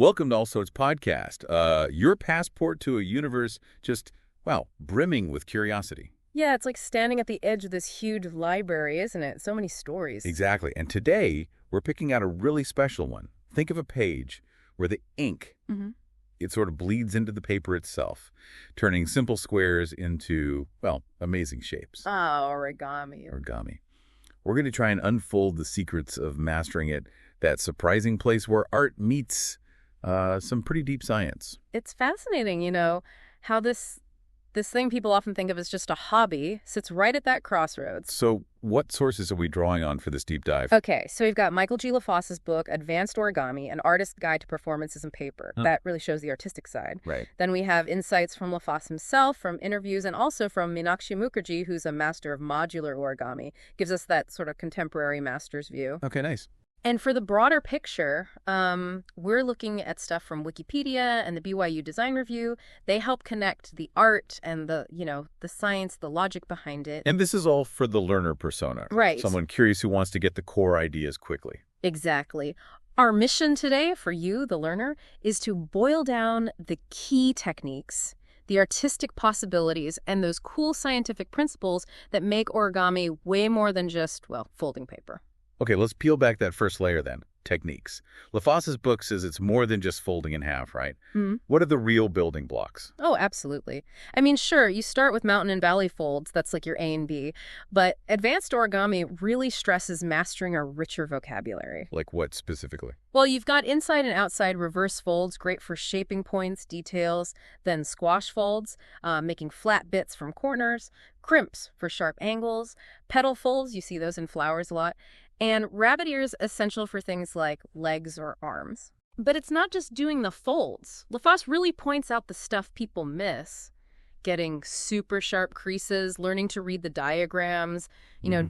Welcome to All Sorts Podcast, your passport to a universe just, well, brimming with curiosity. Yeah, it's like standing at the edge of this huge library, isn't it? So many stories. Exactly. And today, we're picking out a really special one. Think of a page where the ink, it sort of bleeds into the paper itself, turning simple squares into, well, amazing shapes. Origami. Origami. We're going to try and unfold the secrets of mastering it, that surprising place where art meets some pretty deep science. It's fascinating, how this thing people often think of as just a hobby sits right at that crossroads. So what sources are we drawing on for this deep dive? Okay, so we've got Michael G. LaFosse's book, Advanced Origami, An Artist's Guide to Performances in Paper. That really shows the artistic side. Right. Then we have insights from LaFosse himself, from interviews, and also from Meenakshi Mukherjee, who's a master of modular origami. Gives us that sort of contemporary master's view. Okay, nice. And for the broader picture, we're looking at stuff from Wikipedia and the BYU Design Review. They help connect the art and the science, the logic behind it. And this is all for the learner persona. Right. Someone curious who wants to get the core ideas quickly. Exactly. Our mission today for you, the learner, is to boil down the key techniques, the artistic possibilities, and those cool scientific principles that make origami way more than just, well, folding paper. Okay, let's peel back that first layer then. Techniques. LaFosse's book says it's more than just folding in half, right? What are the real building blocks? Oh, absolutely. I mean, sure, you start with mountain and valley folds. That's like your A and B. But advanced origami really stresses mastering a richer vocabulary. Like what specifically? Well, you've got inside and outside reverse folds, great for shaping points, details. Then squash folds, making flat bits from corners. Crimps for sharp angles. Petal folds, you see those in flowers a lot. And rabbit ears essential for things like legs or arms. But it's not just doing the folds. LaFosse really points out the stuff people miss. Getting super sharp creases, learning to read the diagrams,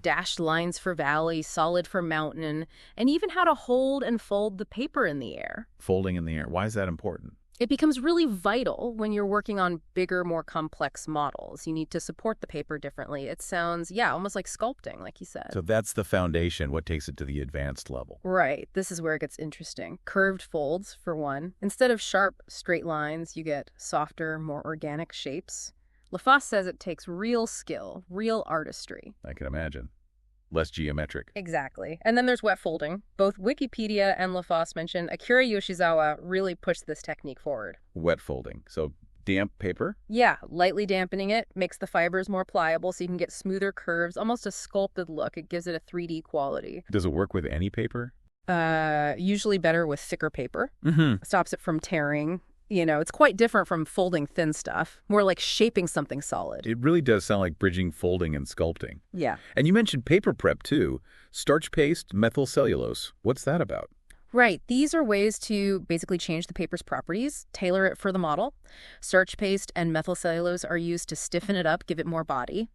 dashed lines for valley, solid for mountain, and even how to hold and fold the paper in the air. Folding in the air. Why is that important? It becomes really vital when you're working on bigger, more complex models. You need to support the paper differently. It sounds, almost like sculpting, like you said. So that's the foundation, what takes it to the advanced level. Right. This is where it gets interesting. Curved folds, for one. Instead of sharp, straight lines, you get softer, more organic shapes. LaFosse says it takes real skill, real artistry. I can imagine. Less geometric. Exactly. And then there's wet folding. Both Wikipedia and LaFosse mention Akira Yoshizawa really pushed this technique forward. Wet folding. So damp paper? Yeah, lightly dampening it makes the fibers more pliable so you can get smoother curves, almost a sculpted look. It gives it a 3D quality. Does it work with any paper? Usually better with thicker paper. Stops it from tearing. It's quite different from folding thin stuff, more like shaping something solid. It really does sound like bridging folding and sculpting. Yeah. And you mentioned paper prep, too. Starch paste, methyl cellulose. What's that about? Right. These are ways to basically change the paper's properties, tailor it for the model. Starch paste and methyl cellulose are used to stiffen it up, give it more body.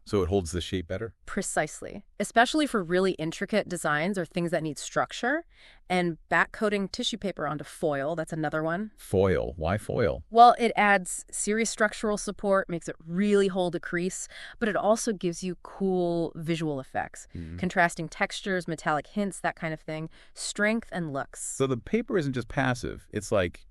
So it holds the shape better? Precisely. Especially for really intricate designs or things that need structure. And back-coating tissue paper onto foil, that's another one. Foil. Why foil? Well, it adds serious structural support, makes it really hold a crease, but it also gives you cool visual effects. Contrasting textures, metallic hints, that kind of thing. Strength and looks. So the paper isn't just passive. It's like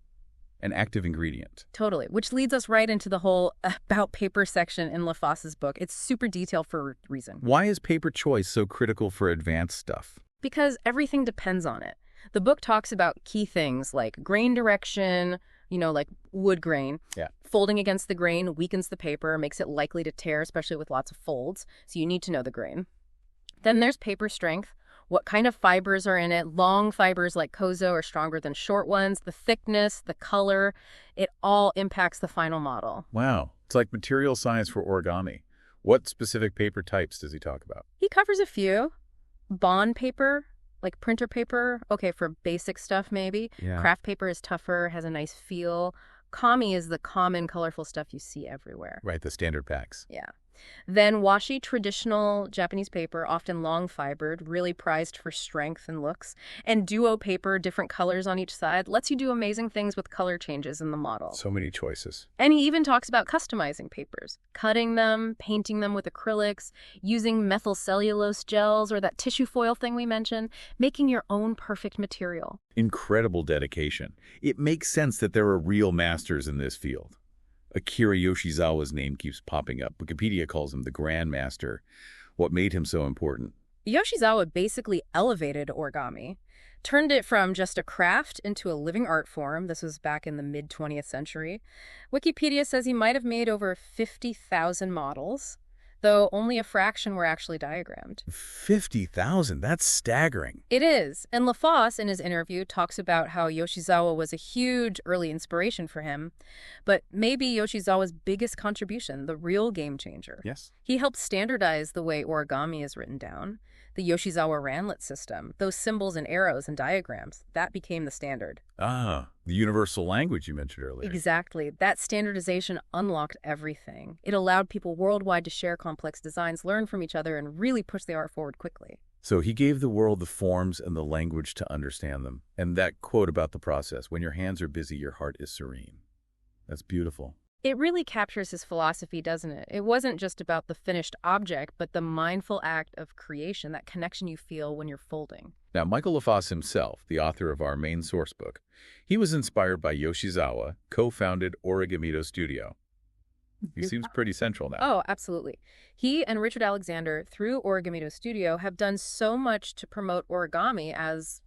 an active ingredient. Totally, which leads us right into the whole about paper section in LaFosse's book. It's super detailed for a reason. Why is paper choice so critical for advanced stuff? Because everything depends on it. The book talks about key things like grain direction, like wood grain. Yeah. Folding against the grain weakens the paper, makes it likely to tear, especially with lots of folds. So you need to know the grain. Then there's paper strength. What kind of fibers are in it? Long fibers like kozo are stronger than short ones. The thickness, the color, it all impacts the final model. Wow. It's like material science for origami. What specific paper types does he talk about? He covers a few. Bond paper, like printer paper, okay, for basic stuff maybe. Yeah. Craft paper is tougher, has a nice feel. Kami is the common, colorful stuff you see everywhere. Right, the standard packs. Yeah. Then washi, traditional Japanese paper, often long-fibered, really prized for strength and looks. And duo paper, different colors on each side, lets you do amazing things with color changes in the model. So many choices. And he even talks about customizing papers, cutting them, painting them with acrylics, using methyl cellulose gels or that tissue foil thing we mentioned, making your own perfect material. Incredible dedication. It makes sense that there are real masters in this field. Akira Yoshizawa's name keeps popping up. Wikipedia calls him the Grand Master. What made him so important? Yoshizawa basically elevated origami, turned it from just a craft into a living art form. This was back in the mid-20th century. Wikipedia says he might have made over 50,000 models, though only a fraction were actually diagrammed. 50,000? That's staggering. It is. And LaFosse, in his interview, talks about how Yoshizawa was a huge early inspiration for him, but maybe Yoshizawa's biggest contribution, the real game changer. Yes. He helped standardize the way origami is written down. The Yoshizawa Ranlet system, those symbols and arrows and diagrams, that became the standard. Ah, the universal language you mentioned earlier. Exactly. That standardization unlocked everything. It allowed people worldwide to share complex designs, learn from each other, and really push the art forward quickly. So he gave the world the forms and the language to understand them. And that quote about the process, when your hands are busy, your heart is serene. That's beautiful. It really captures his philosophy, doesn't it? It wasn't just about the finished object, but the mindful act of creation, that connection you feel when you're folding. Now, Michael LaFosse himself, the author of our main source book, he was inspired by Yoshizawa, co-founded Origami Studio. He seems pretty central now. Oh, absolutely. He and Richard Alexander, through Origami Studio, have done so much to promote origami as,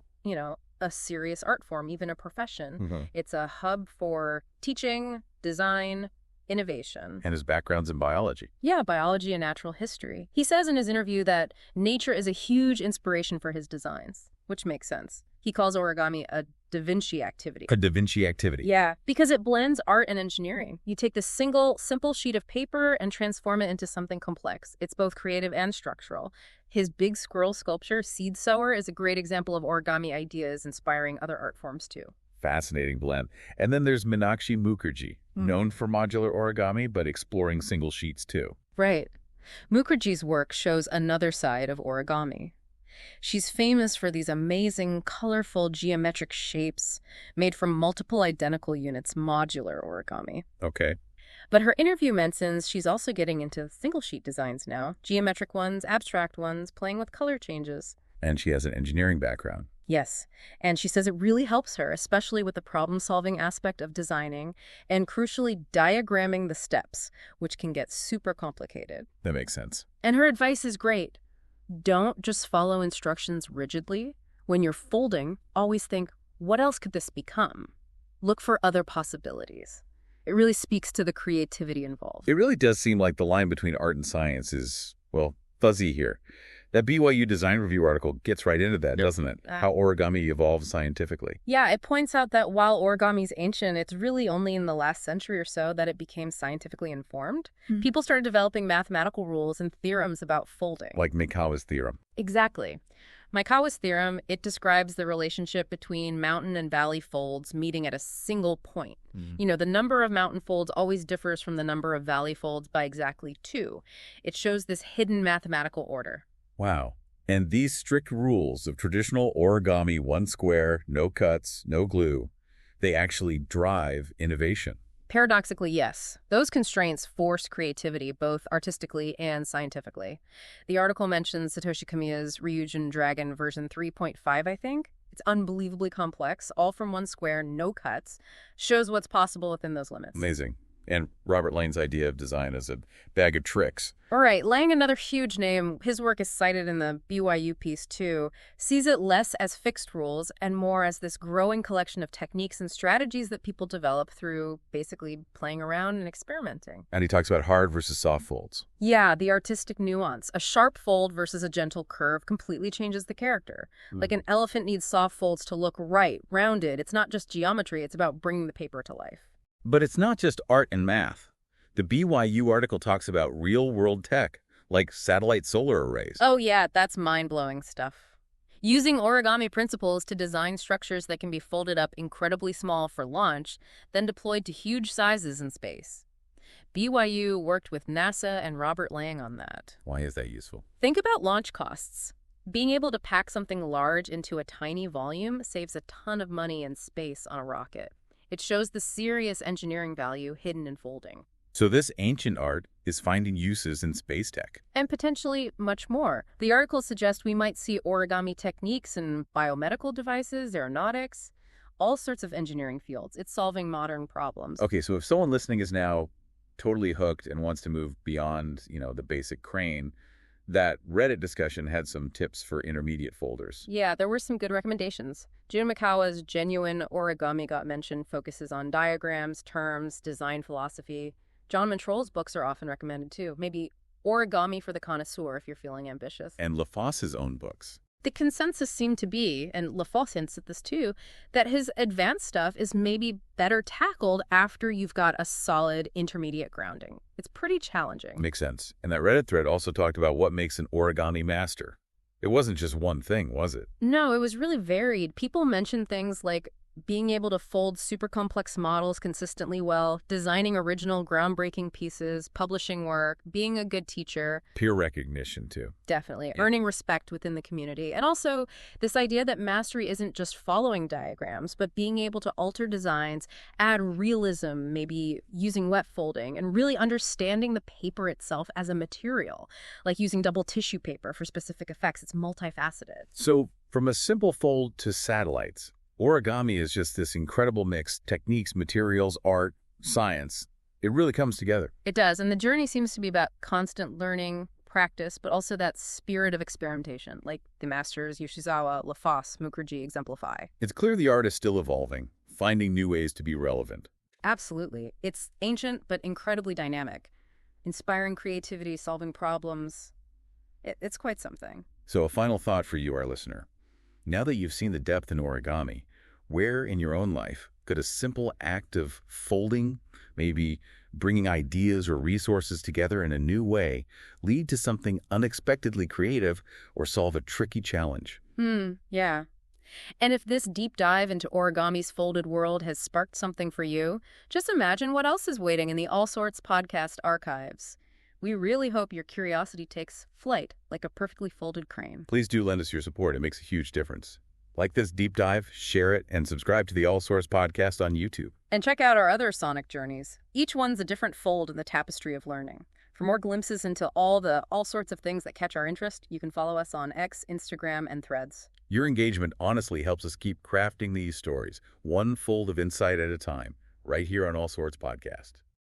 a serious art form, even a profession. Mm-hmm. It's a hub for teaching, design, innovation. And his background's in biology. Yeah, biology and natural history. He says in his interview that nature is a huge inspiration for his designs, which makes sense. He calls origami a Da Vinci activity. A Da Vinci activity. Yeah, because it blends art and engineering. You take this simple sheet of paper and transform it into something complex. It's both creative and structural. His big squirrel sculpture, Seed Sower, is a great example of origami ideas inspiring other art forms too. Fascinating blend. And then there's Meenakshi Mukherjee, known for modular origami, but exploring single sheets too. Right. Mukherjee's work shows another side of origami. She's famous for these amazing, colorful geometric shapes made from multiple identical units, modular origami. Okay. But her interview mentions she's also getting into single sheet designs now, geometric ones, abstract ones, playing with color changes. And she has an engineering background. Yes, and she says it really helps her, especially with the problem-solving aspect of designing and, crucially, diagramming the steps, which can get super complicated. That makes sense. And her advice is great. Don't just follow instructions rigidly. When you're folding, always think, what else could this become? Look for other possibilities. It really speaks to the creativity involved. It really does seem like the line between art and science is, well, fuzzy here. That BYU Design Review article gets right into that, doesn't it? How origami evolves scientifically. Yeah, it points out that while origami's ancient, it's really only in the last century or so that it became scientifically informed. People started developing mathematical rules and theorems about folding. Like Mikawa's theorem. Exactly. Mikawa's theorem, it describes the relationship between mountain and valley folds meeting at a single point. The number of mountain folds always differs from the number of valley folds by exactly 2. It shows this hidden mathematical order. Wow. And these strict rules of traditional origami, one square, no cuts, no glue, they actually drive innovation. Paradoxically, yes. Those constraints force creativity, both artistically and scientifically. The article mentions Satoshi Kamiya's Ryujin Dragon version 3.5, I think. It's unbelievably complex, all from one square, no cuts, shows what's possible within those limits. Amazing. And Robert Lane's idea of design as a bag of tricks. All right, Lang, another huge name, his work is cited in the BYU piece too, sees it less as fixed rules and more as this growing collection of techniques and strategies that people develop through basically playing around and experimenting. And he talks about hard versus soft folds. Yeah, the artistic nuance. A sharp fold versus a gentle curve completely changes the character. Like an elephant needs soft folds to look right, rounded. It's not just geometry, it's about bringing the paper to life. But it's not just art and math. The BYU article talks about real-world tech, like satellite solar arrays. Oh yeah, that's mind-blowing stuff. Using origami principles to design structures that can be folded up incredibly small for launch, then deployed to huge sizes in space. BYU worked with NASA and Robert Lang on that. Why is that useful? Think about launch costs. Being able to pack something large into a tiny volume saves a ton of money and space on a rocket. It shows the serious engineering value hidden in folding. So this ancient art is finding uses in space tech. And potentially much more. The article suggests we might see origami techniques in biomedical devices, aeronautics, all sorts of engineering fields. It's solving modern problems. Okay, so if someone listening is now totally hooked and wants to move beyond, the basic crane, that Reddit discussion had some tips for intermediate folders. Yeah, there were some good recommendations. Jun Mikawa's Genuine Origami got mentioned, focuses on diagrams, terms, design philosophy. John Montroll's books are often recommended too. Maybe Origami for the Connoisseur if you're feeling ambitious. And LaFosse's own books. The consensus seemed to be, and LaFosse hints at this too, that his advanced stuff is maybe better tackled after you've got a solid intermediate grounding. It's pretty challenging. Makes sense. And that Reddit thread also talked about what makes an origami master. It wasn't just one thing, was it? No, it was really varied. People mentioned things like being able to fold super complex models consistently well, designing original groundbreaking pieces, publishing work, being a good teacher. Peer recognition, too. Definitely. Yeah. Earning respect within the community. And also this idea that mastery isn't just following diagrams, but being able to alter designs, add realism, maybe using wet folding, and really understanding the paper itself as a material, like using double tissue paper for specific effects. It's multifaceted. So from a simple fold to satellites, origami is just this incredible mix: techniques, materials, art, science. It really comes together. It does, and the journey seems to be about constant learning, practice, but also that spirit of experimentation, like the masters Yoshizawa, LaFosse, Mukherjee exemplify. It's clear the art is still evolving, finding new ways to be relevant. Absolutely. It's ancient, but incredibly dynamic. Inspiring creativity, solving problems. It's quite something. So a final thought for you, our listener. Now that you've seen the depth in origami, where in your own life could a simple act of folding, maybe bringing ideas or resources together in a new way, lead to something unexpectedly creative or solve a tricky challenge? Yeah. And if this deep dive into origami's folded world has sparked something for you, just imagine what else is waiting in the All Sorts podcast archives. We really hope your curiosity takes flight like a perfectly folded crane. Please do lend us your support. It makes a huge difference. Like this deep dive, share it, and subscribe to the All Source podcast on YouTube. And check out our other sonic journeys. Each one's a different fold in the tapestry of learning. For more glimpses into all sorts of things that catch our interest, you can follow us on X, Instagram, and Threads. Your engagement honestly helps us keep crafting these stories, one fold of insight at a time, right here on All Sorts podcast.